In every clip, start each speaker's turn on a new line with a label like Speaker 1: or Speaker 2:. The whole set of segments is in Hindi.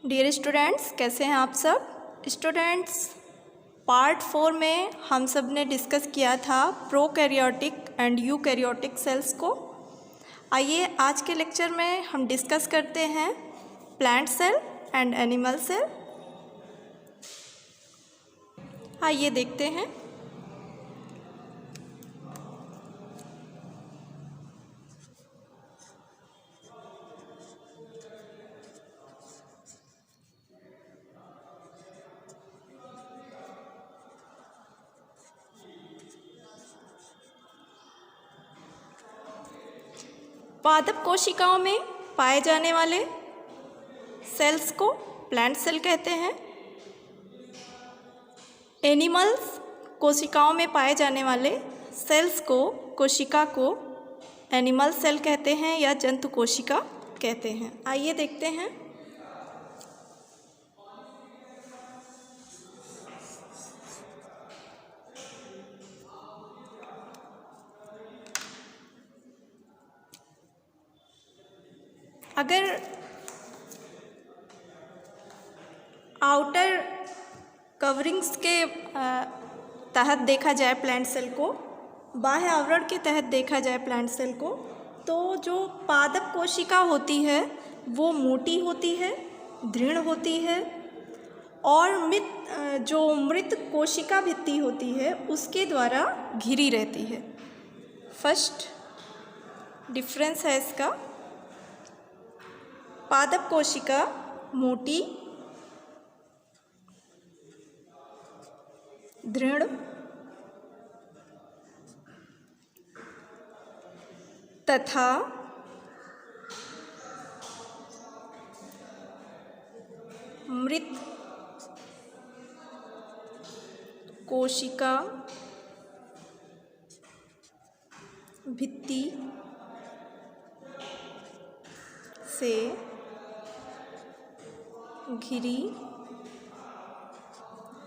Speaker 1: डियर स्टूडेंट्स, कैसे हैं आप सब स्टूडेंट्स। पार्ट 4 में हम सब ने डिस्कस किया था प्रोकैरियोटिक एंड यूकैरियोटिक सेल्स को। आइए आज के लेक्चर में हम डिस्कस करते हैं plant cell and animal cell. आइए देखते हैं। पादप कोशिकाओं में पाए जाने वाले सेल्स को प्लांट सेल कहते हैं। एनिमल्स कोशिकाओं में पाए जाने वाले सेल्स को, कोशिका को एनिमल सेल कहते हैं या जंतु कोशिका कहते हैं। आइए देखते हैं। अगर आउटर कवरिंग्स के तहत देखा जाए प्लांट सेल को, बाह्य आवरण के तहत देखा जाए प्लांट सेल को, तो जो पादप कोशिका होती है वो मोटी होती है, दृढ़ होती है और जो मृत कोशिका भित्ति होती है उसके द्वारा घिरी रहती है। फर्स्ट डिफरेंस है इसका। पादप कोशिका मोटी, दृढ़ तथा मृत कोशिका भित्ति से घिरी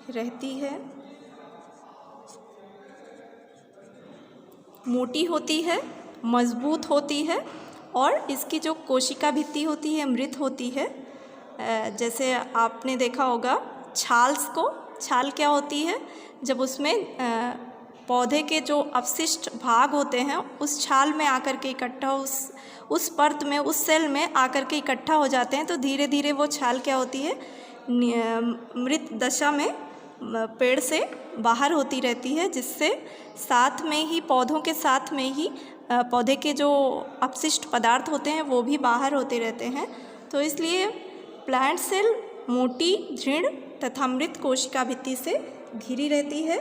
Speaker 1: रहती है, मोटी होती है, मजबूत होती है और इसकी जो कोशिका भित्ति होती है मृत होती है। जैसे आपने देखा होगा छाल्स को, छाल क्या होती है? जब उसमें पौधे के जो अपशिष्ट भाग होते हैं उस छाल में आकर के इकट्ठा, उस परत में, उस सेल में आकर के इकट्ठा हो जाते हैं, तो धीरे धीरे वो छाल क्या होती है, मृत दशा में पेड़ से बाहर होती रहती है, जिससे साथ में ही, पौधों के साथ में ही पौधे के जो अपशिष्ट पदार्थ होते हैं वो भी बाहर होते रहते हैं। तो इसलिए प्लांट सेल मोटी, दृढ़ तथा मृत कोशिका भित्ति से घिरी रहती है।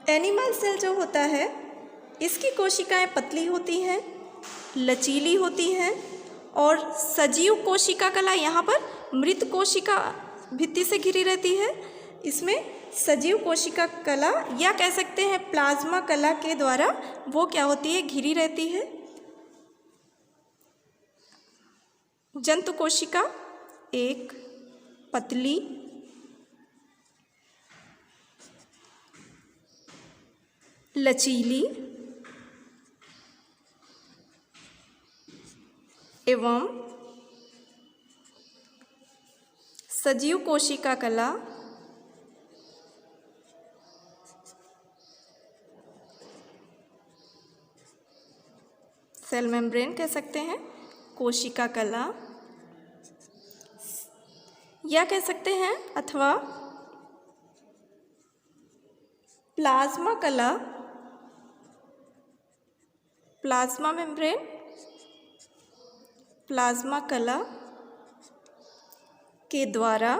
Speaker 1: एनिमल सेल जो होता है इसकी कोशिकाएं पतली होती हैं, लचीली होती हैं और सजीव कोशिका कला, यहाँ पर मृत कोशिका भित्ति से घिरी रहती है। इसमें सजीव कोशिका कला या कह सकते हैं प्लाज्मा कला के द्वारा वो क्या होती है, घिरी रहती है। जंतु कोशिका एक पतली, लचीली एवं सजीव कोशिका कला सेल मेम्ब्रेन कह सकते हैं, कोशिका कला या कह सकते हैं, अथवा प्लाज्मा कला, प्लाज्मा मेम्ब्रेन, प्लाज्मा कला के द्वारा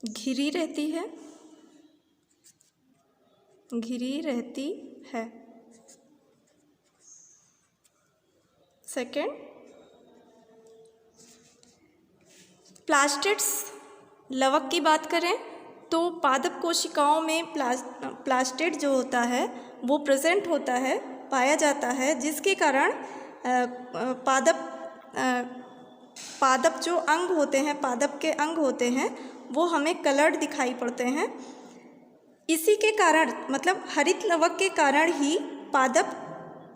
Speaker 1: घिरी रहती है, घिरी रहती है। सेकेंड, प्लास्टिड्स लवक की बात करें तो पादप कोशिकाओं में प्लास्टिड जो होता है वो प्रेजेंट होता है, पाया जाता है, जिसके कारण पादप जो अंग होते हैं, पादप के अंग होते हैं वो हमें कलर्ड दिखाई पड़ते हैं। इसी के कारण, मतलब हरित लवक के कारण ही पादप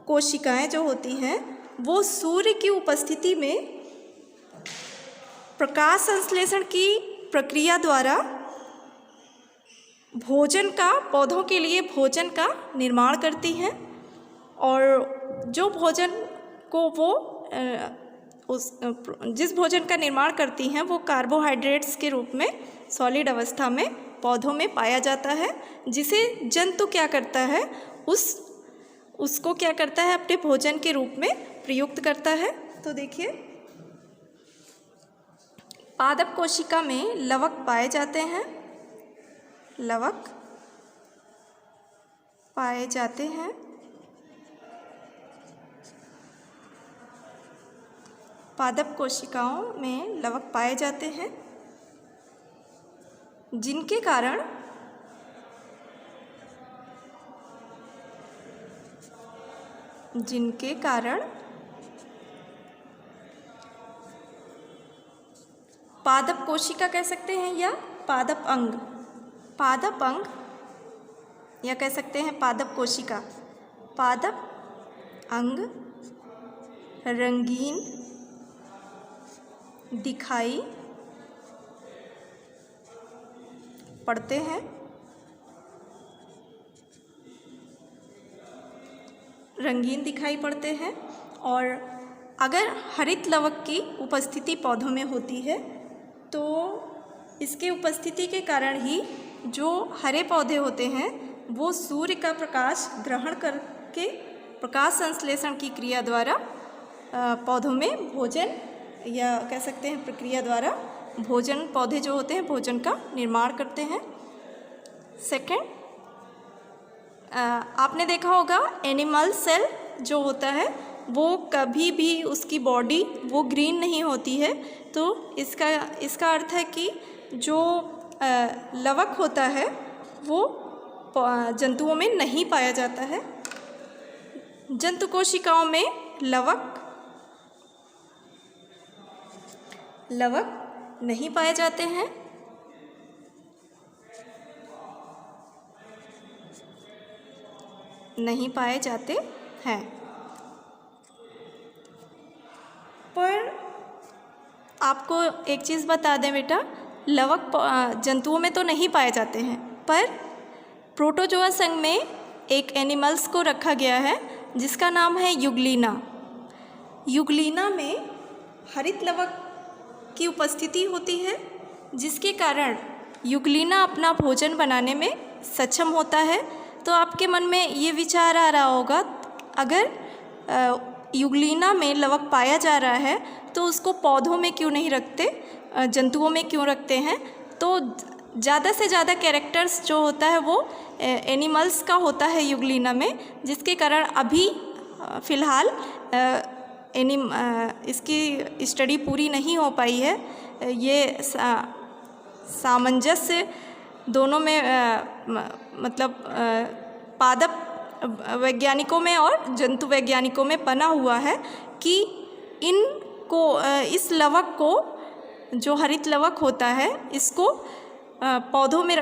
Speaker 1: कोशिकाएं जो होती हैं वो सूर्य की उपस्थिति में प्रकाश संश्लेषण की प्रक्रिया द्वारा पौधों के लिए भोजन का निर्माण करती हैं, और जो भोजन को जिस भोजन का निर्माण करती हैं वो कार्बोहाइड्रेट्स के रूप में सॉलिड अवस्था में पौधों में पाया जाता है, जिसे जंतु क्या करता है, उसको क्या करता है, अपने भोजन के रूप में प्रयुक्त करता है। तो देखिए, पादप कोशिका में लवक पाए जाते हैं, लवक पाए जाते हैं। पादप कोशिकाओं में लवक पाए जाते हैं, जिनके कारण पादप कोशिका कह सकते हैं या पादप अंग या कह सकते हैं पादप कोशिका। पादप अंग रंगीन दिखाई पड़ते हैं, रंगीन दिखाई पड़ते हैं। और अगर हरित लवक की उपस्थिति पौधों में होती है तो इसके उपस्थिति के कारण ही जो हरे पौधे होते हैं वो सूर्य का प्रकाश ग्रहण करके प्रकाश संश्लेषण की क्रिया द्वारा पौधों में भोजन, या कह सकते हैं प्रक्रिया द्वारा भोजन, पौधे जो होते हैं भोजन का निर्माण करते हैं। सेकंड, आपने देखा होगा एनिमल सेल जो होता है वो कभी भी उसकी बॉडी वो ग्रीन नहीं होती है। तो इसका अर्थ है कि जो लवक होता है वो जंतुओं में नहीं पाया जाता है। जंतु कोशिकाओं में लवक नहीं पाए जाते हैं। पर आपको एक चीज़ बता दें बेटा, लवक जंतुओं में तो नहीं पाए जाते हैं, पर प्रोटोजोआ संघ में एक एनिमल्स को रखा गया है जिसका नाम है यूग्लिना। यूग्लिना में हरित लवक की उपस्थिति होती है, जिसके कारण यूग्लिना अपना भोजन बनाने में सक्षम होता है। तो आपके मन में ये विचार आ रहा होगा, अगर यूग्लिना में लवक पाया जा रहा है तो उसको पौधों में क्यों नहीं रखते, जंतुओं में क्यों रखते हैं। तो ज़्यादा से ज़्यादा कैरेक्टर्स जो होता है वो एनिमल्स का होता है यूग्लिना में, जिसके कारण अभी फ़िलहाल इसकी स्टडी पूरी नहीं हो पाई है। ये सामंजस्य दोनों में मतलब पादप वैज्ञानिकों में और जंतु वैज्ञानिकों में बना हुआ है कि इस लवक को, जो हरित लवक होता है, इसको पौधों में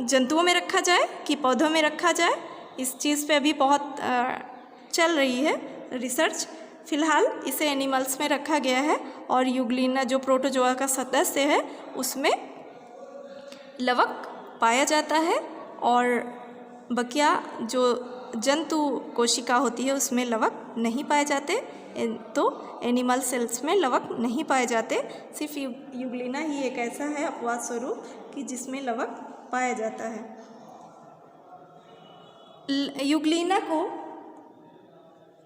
Speaker 1: जंतुओं में रखा जाए कि पौधों में रखा जाए। इस चीज़ पे अभी बहुत चल रही है रिसर्च। फ़िलहाल इसे एनिमल्स में रखा गया है और यूग्लिना जो प्रोटोजोआ का सदस्य है उसमें लवक पाया जाता है, और बकिया जो जंतु कोशिका होती है उसमें लवक नहीं पाए जाते। तो एनिमल सेल्स में लवक नहीं पाए जाते। सिर्फ यूग्लिना ही एक ऐसा है अपवाद स्वरूप कि जिसमें लवक पाया जाता है। यूग्लिना को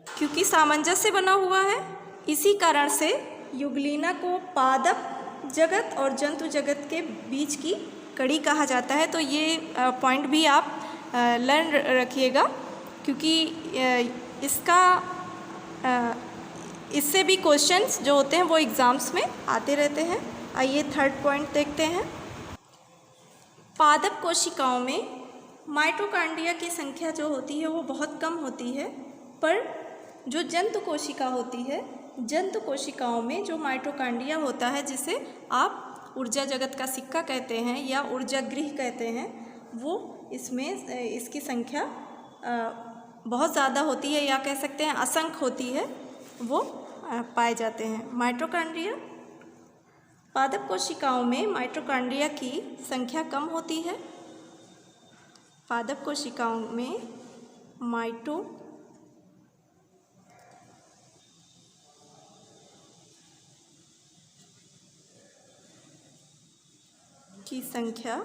Speaker 1: क्योंकि सामंजस्य बना हुआ है, इसी कारण से यूग्लिना को पादप जगत और जंतु जगत के बीच की कड़ी कहा जाता है। तो ये पॉइंट भी आप लर्न रखिएगा, क्योंकि इससे भी क्वेश्चंस जो होते हैं वो एग्ज़ाम्स में आते रहते हैं। आइए थर्ड पॉइंट देखते हैं। पादप कोशिकाओं में माइटोकॉन्ड्रिया की संख्या जो होती है वो बहुत कम होती है, पर जो जंतु कोशिका होती है, जंतु कोशिकाओं में जो माइटोकॉन्ड्रिया होता है, जिसे आप ऊर्जा जगत का सिक्का कहते हैं या ऊर्जा गृह कहते हैं, वो इसमें इसकी संख्या बहुत ज़्यादा होती है या कह सकते हैं असंख्य होती है, वो पाए जाते हैं। माइटोकॉन्ड्रिया, पादप कोशिकाओं में माइटोकॉन्ड्रिया की संख्या कम होती है। पादप कोशिकाओं में माइटो की संख्या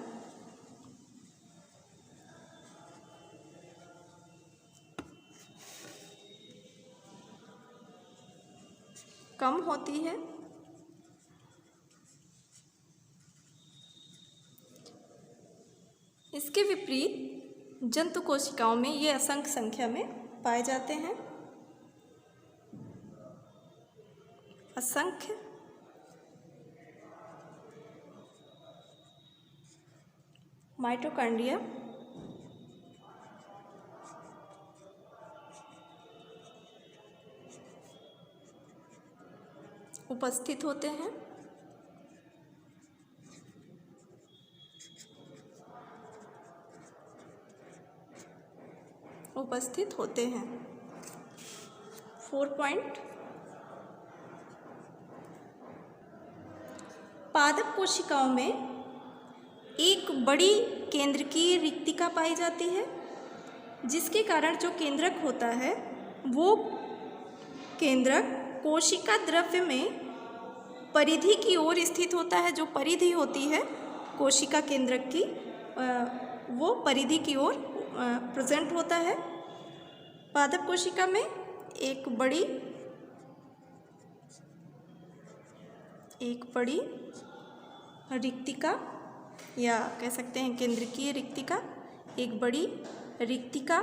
Speaker 1: कम होती है। इसके विपरीत जंतु कोशिकाओं में ये असंख्य संख्या में पाए जाते हैं। असंख्य माइटोकॉन्ड्रिया उपस्थित होते हैं। उपस्थित होते हैं। 4 पॉइंट, पादप कोशिकाओं में एक बड़ी केंद्रकीय रिक्तिका पाई जाती है, जिसके कारण जो केंद्रक होता है वो केंद्रक कोशिका द्रव्य में परिधि की ओर स्थित होता है। जो परिधि होती है कोशिका केंद्रक की, वो परिधि की ओर प्रेजेंट होता है। पादप कोशिका में एक बड़ी रिक्तिका या कह सकते हैं केंद्रकीय रिक्तिका, एक बड़ी रिक्तिका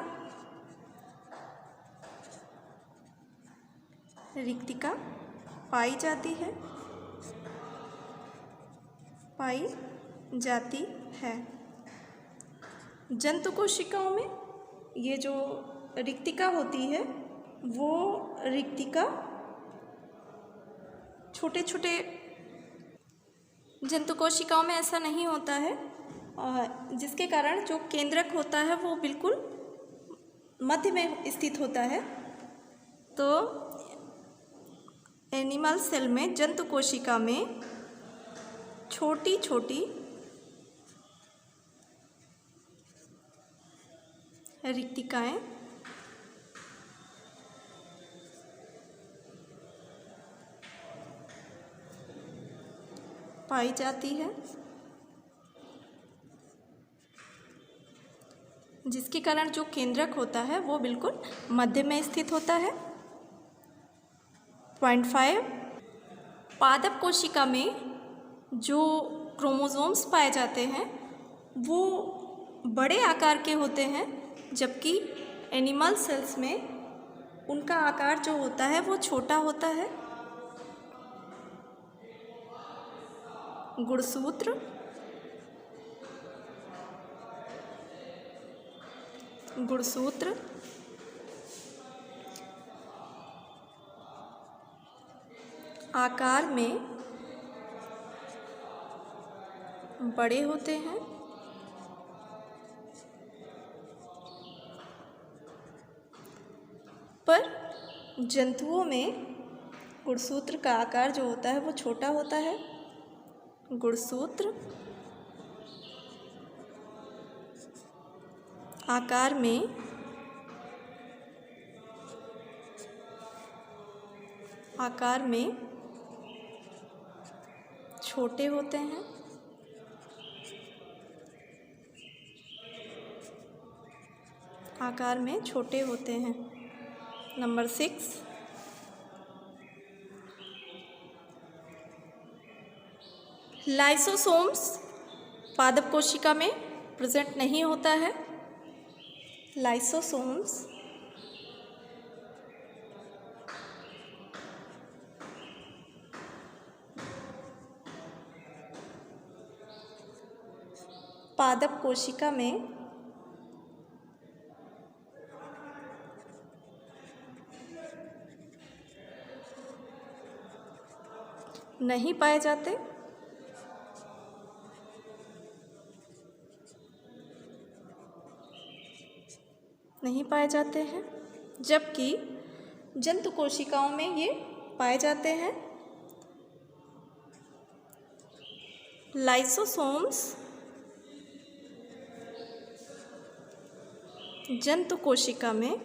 Speaker 1: पाई जाती है। जंतु कोशिकाओं में ये जो रिक्तिका होती है वो रिक्तिका छोटे छोटे, जंतु कोशिकाओं में ऐसा नहीं होता है, जिसके कारण जो केंद्रक होता है वो बिल्कुल मध्य में स्थित होता है। तो एनिमल सेल में, जंतु कोशिका में छोटी छोटी रिक्तिकाएं पाई जाती है, जिसके कारण जो केंद्रक होता है वो बिल्कुल मध्य में स्थित होता है। पॉइंट 5, पादप कोशिका में जो क्रोमोसोम्स पाए जाते हैं वो बड़े आकार के होते हैं, जबकि एनिमल सेल्स में उनका आकार जो होता है वो छोटा होता है। गुणसूत्र आकार में बड़े होते हैं, पर जंतुओं में गुणसूत्र का आकार जो होता है वो छोटा होता है। गुणसूत्र आकार में छोटे होते हैं। आकार में छोटे होते हैं। नंबर 6, लाइसोसोम्स पादप कोशिका में प्रेजेंट नहीं होता है। लाइसोसोम्स पादप कोशिका में नहीं पाए जाते। नहीं पाए जाते हैं, जबकि जंतु कोशिकाओं में ये पाए जाते हैं। लाइसोसोम्स जंतु कोशिका में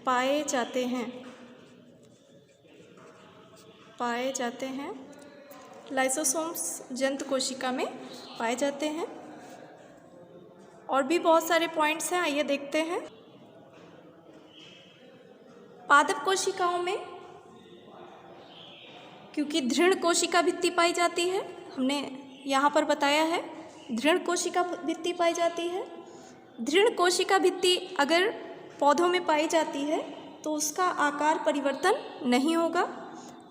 Speaker 1: पाए जाते हैं। लाइसोसोम्स जंतु कोशिका में पाए जाते हैं। और भी बहुत सारे पॉइंट्स हैं, आइए देखते हैं। पादप कोशिकाओं में क्योंकि दृढ़ कोशिका भित्ति पाई जाती है, हमने यहाँ पर बताया है दृढ़ कोशिका भित्ति पाई जाती है। दृढ़ कोशिका भित्ति अगर पौधों में पाई जाती है तो उसका आकार परिवर्तन नहीं होगा,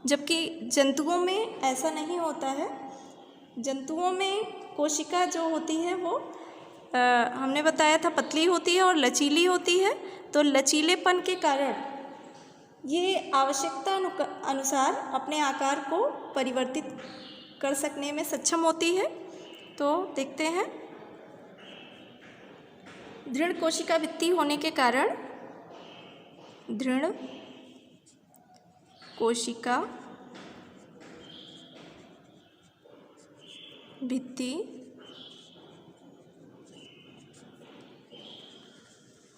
Speaker 1: जबकि जंतुओं में ऐसा नहीं होता है। जंतुओं में कोशिका जो होती है वो हमने बताया था पतली होती है और लचीली होती है। तो लचीलेपन के कारण ये आवश्यकता अनुसार अपने आकार को परिवर्तित कर सकने में सक्षम होती है। तो देखते हैं, दृढ़ कोशिका भित्ति होने के कारण दृढ़ कोशिका भित्ति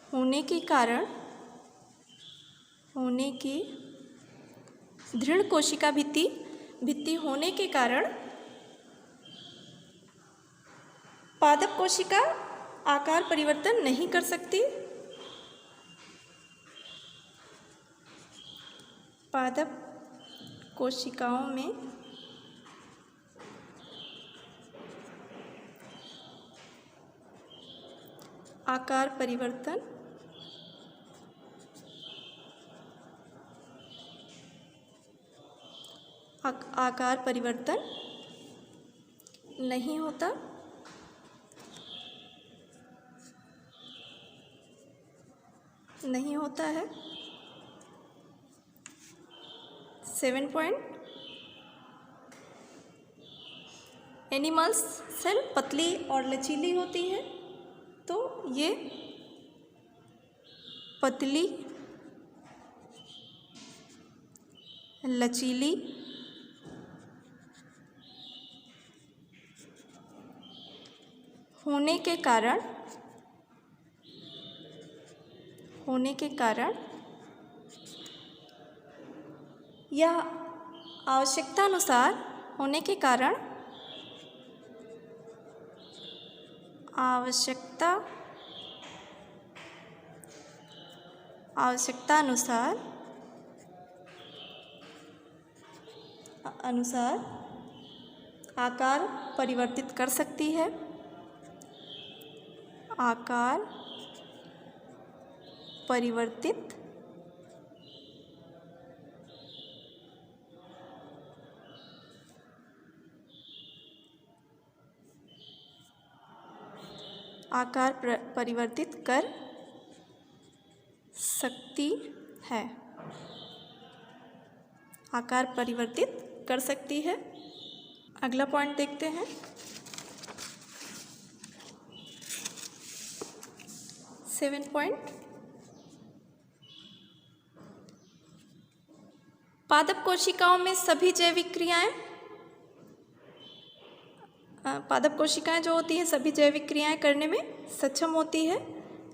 Speaker 1: होने के कारण दृढ़ कोशिका भित्ति होने के कारण पादप कोशिका आकार परिवर्तन नहीं कर सकती। पादप कोशिकाओं में आकार परिवर्तन नहीं होता। है। 7 पॉइंट, एनिमल्स सेल पतली और लचीली होती है। तो ये पतली लचीली होने के कारण यह आवश्यकता अनुसार होने के कारण आवश्यकता अनुसार आकार परिवर्तित कर सकती है। आकार परिवर्तित कर सकती है। आकार परिवर्तित कर सकती है। अगला पॉइंट देखते हैं। 7 पॉइंट, पादप कोशिकाओं में सभी जैविक क्रियाएं पादप कोशिकाएं जो होती हैं सभी जैविक क्रियाएं करने में सक्षम होती है,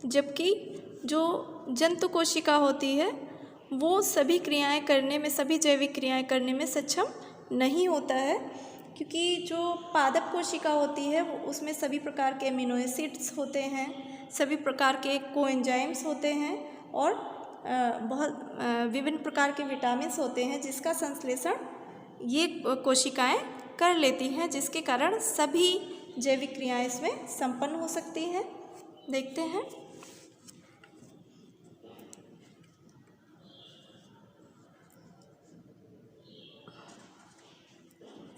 Speaker 1: जबकि जो जंतु कोशिका होती है वो सभी जैविक क्रियाएं करने में सक्षम नहीं होता है, क्योंकि जो पादप कोशिका होती है वो उसमें सभी प्रकार के अमीनो एसिड्स होते हैं, सभी प्रकार के कोएंजाइम्स होते हैं और बहुत विभिन्न प्रकार के विटामिन्स होते हैं, जिसका संश्लेषण ये कोशिकाएं कर लेती हैं, जिसके कारण सभी जैविक क्रियाएं इसमें संपन्न हो सकती हैं। देखते हैं,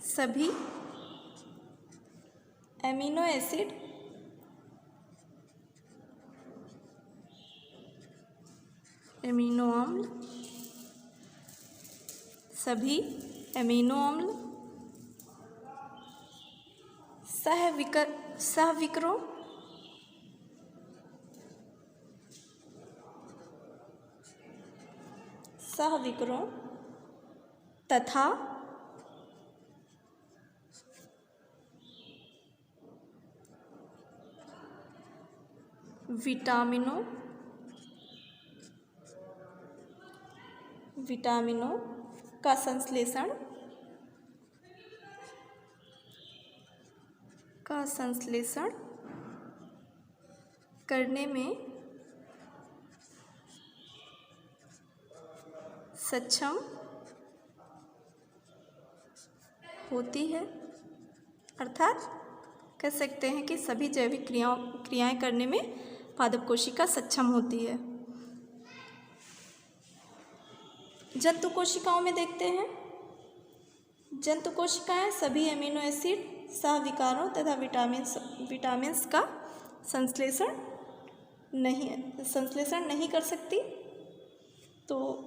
Speaker 1: सभी एमिनो एसिड अमीनो अम्ल सभी एमिनो अम्ल, सहविकरों, तथा विटामिनों का संश्लेषण करने में सक्षम होती है। अर्थात कह सकते हैं कि सभी जैविक क्रियाएं करने में पादप कोशिका सक्षम होती है। जंतु कोशिकाओं में देखते हैं, जंतु कोशिकाएं सभी एमिनो एसिड, सहविकारों तथा विटामिन्स का संश्लेषण नहीं कर सकती। तो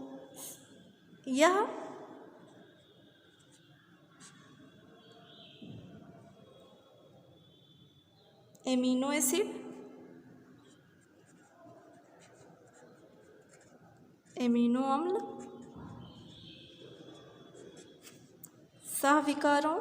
Speaker 1: यह एमिनो एसिड, एमिनो अम्ल, सहविकारों,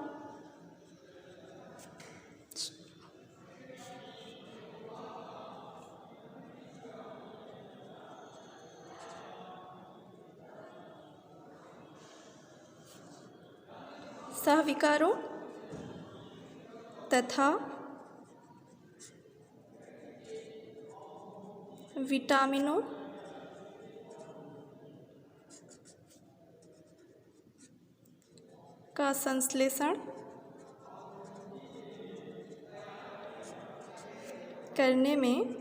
Speaker 1: तथा विटामिनों का संश्लेषण करने में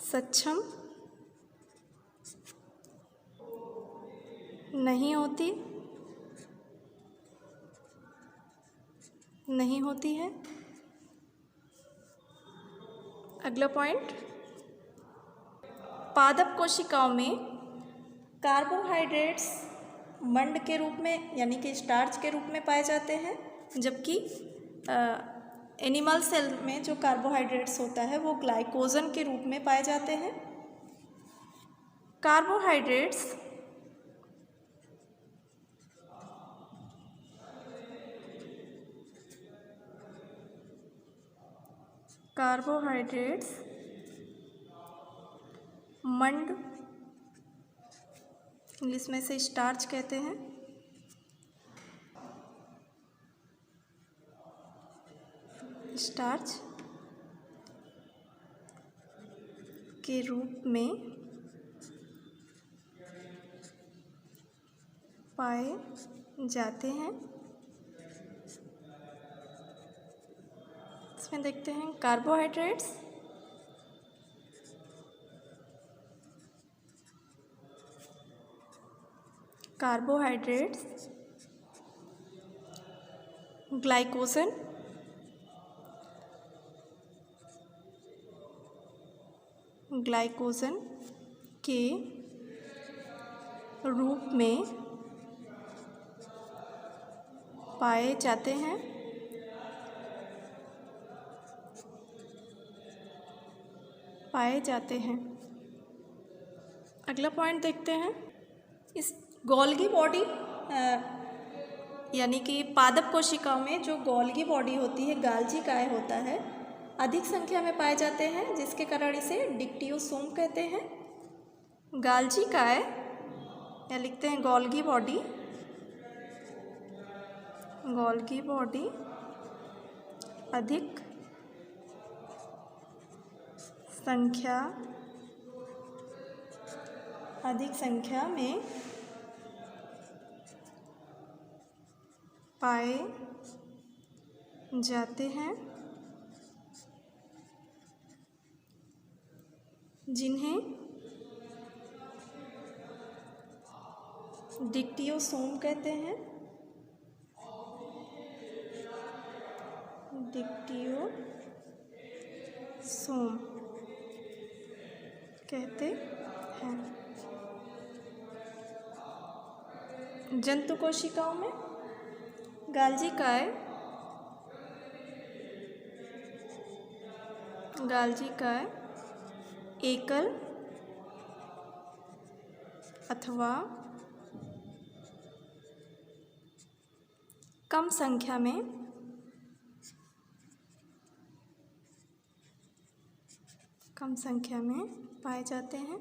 Speaker 1: सक्षम नहीं होती है। अगला पॉइंट, पादप कोशिकाओं में कार्बोहाइड्रेट्स मंड के रूप में यानी कि स्टार्च के रूप में पाए जाते हैं, जबकि एनिमल सेल में जो कार्बोहाइड्रेट्स होता है वो ग्लाइकोजन के रूप में पाए जाते हैं। कार्बोहाइड्रेट्स मंड, इंग्लिश में से स्टार्च कहते हैं, स्टार्च के रूप में पाए जाते हैं। इसमें देखते हैं कार्बोहाइड्रेट्स ग्लाइकोजन के रूप में पाए जाते हैं। अगला पॉइंट देखते हैं, इस गोल्गी बॉडी यानी कि पादप कोशिकाओं में जो गोल्गी बॉडी होती है, गाल्जी काय होता है, अधिक संख्या में पाए जाते हैं, जिसके कारण इसे डिक्टियोसोम कहते हैं। गाल्जी काय या लिखते हैं गोल्गी बॉडी अधिक संख्या में पाए जाते हैं, जिन्हें डिक्टियोसोम कहते हैं। जंतु कोशिकाओं में गाल्जी काय एकल अथवा कम संख्या में पाए जाते हैं।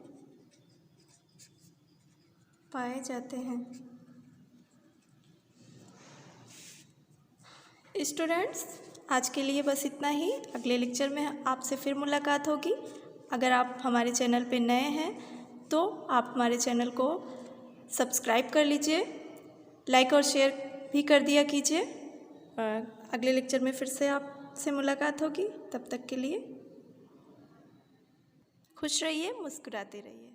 Speaker 1: स्टूडेंट्स, आज के लिए बस इतना ही। अगले लेक्चर में आपसे फिर मुलाकात होगी। अगर आप हमारे चैनल पे नए हैं तो आप हमारे चैनल को सब्सक्राइब कर लीजिए, लाइक और शेयर भी कर दिया कीजिए। अगले लेक्चर में फिर से आपसे मुलाकात होगी। तब तक के लिए खुश रहिए, मुस्कुराते रहिए।